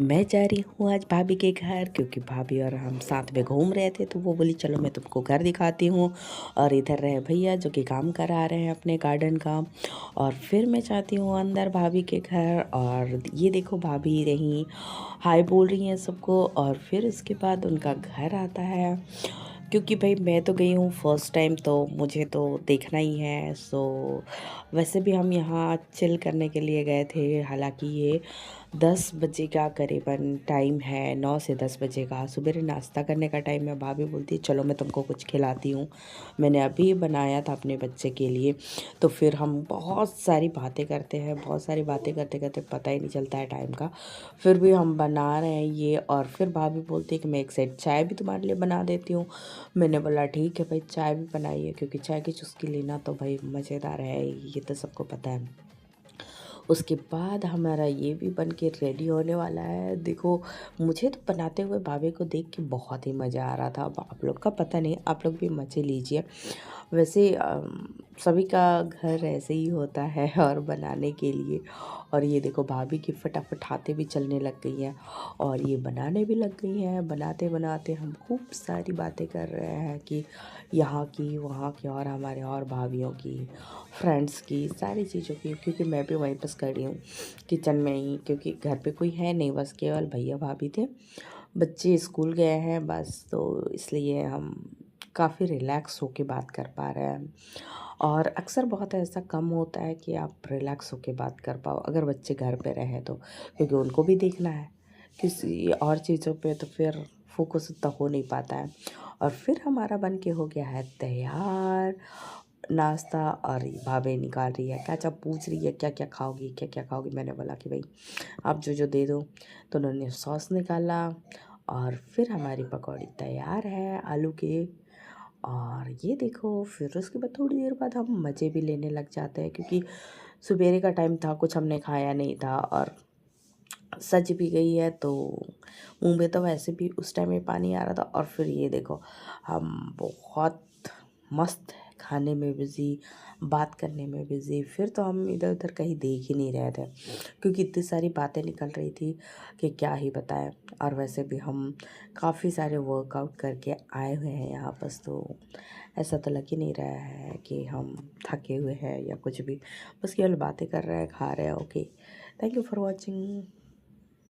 मैं जा रही हूँ आज भाभी के घर क्योंकि भाभी और हम साथ में घूम रहे थे, तो वो बोली चलो मैं तुमको घर दिखाती हूँ। और इधर रहे भैया जो कि काम करा रहे हैं अपने गार्डन का। और फिर मैं चाहती हूँ अंदर भाभी के घर, और ये देखो भाभी रही हाय बोल रही हैं सबको। और फिर उसके बाद उनका घर आता है, क्योंकि भाई मैं तो गई हूँ फर्स्ट टाइम, तो मुझे तो देखना ही है। वैसे भी हम यहाँ चिल करने के लिए गए थे। हालांकि ये 10 बजे का करीबन टाइम है, 9 से 10 बजे का सुबह नाश्ता करने का टाइम है। भाभी बोलती है चलो मैं तुमको कुछ खिलाती हूँ। मैंने अभी बनाया था अपने बच्चे के लिए। तो फिर हम बहुत सारी बातें करते हैं, बहुत सारी बातें करते करते पता ही नहीं चलता है टाइम का। फिर भी हम बना रहे हैं ये, और फिर भाभी बोलती है कि मैं एक सेट चाय भी तुम्हारे लिए बना देती हूँ। मैंने बोला ठीक है भाई, चाय भी बनाइए, क्योंकि चाय की चुस्की लेना तो भाई मज़ेदार है, ये तो सबको पता है। उसके बाद हमारा ये भी बन के रेडी होने वाला है। देखो, मुझे तो बनाते हुए भाभी को देख के बहुत ही मज़ा आ रहा था। अब आप लोग का पता नहीं, आप लोग भी मज़े लीजिए। वैसे सभी का घर ऐसे ही होता है और बनाने के लिए। और ये देखो भाभी की फटाफट हाथें भी चलने लग गई हैं और ये बनाने भी लग गई हैं। बनाते बनाते हम खूब सारी बातें कर रहे हैं कि यहाँ की वहाँ की, और हमारे और भाभीयों की, फ्रेंड्स की, सारी चीज़ों की। क्योंकि मैं भी वहीं पर खड़ी हूँ किचन में ही, क्योंकि घर पे कोई है नहीं, बस केवल भैया भाभी थे। बच्चे स्कूल गए हैं बस, तो इसलिए हम काफ़ी रिलैक्स होके बात कर पा रहे हैं। और अक्सर बहुत ऐसा कम होता है कि आप रिलैक्स होके बात कर पाओ अगर बच्चे घर पे रहे तो, क्योंकि उनको भी देखना है किसी और चीज़ों पे, तो फिर फोकस उतना हो नहीं पाता है। और फिर हमारा बन के हो गया है तैयार नाश्ता। और भाभी निकाल रही है केचप, पूछ रही है क्या क्या खाओगी, क्या क्या खाओगी। मैंने बोला कि भाई आप जो जो दे दो। तो उन्होंने सॉस निकाला, और फिर हमारी पकौड़ी तैयार है आलू के। और ये देखो, फिर उसके बाद थोड़ी देर बाद हम मज़े भी लेने लग जाते हैं, क्योंकि सवेरे का टाइम था, कुछ हमने खाया नहीं था और सज भी गई है, तो मुंह में तो वैसे भी उस टाइम में पानी आ रहा था। और फिर ये देखो, हम बहुत मस्त खाने में बिज़ी, बात करने में बिज़ी। फिर तो हम इधर उधर कहीं देख ही नहीं रहे थे, क्योंकि इतनी सारी बातें निकल रही थी कि क्या ही बताएं। और वैसे भी हम काफ़ी सारे वर्कआउट करके आए हुए हैं यहाँ बस, तो ऐसा तो लग ही नहीं रहा है कि हम थके हुए हैं या कुछ भी। बस केवल बातें कर रहे हैं, खा रहे हैं। Okay, thank you for watching.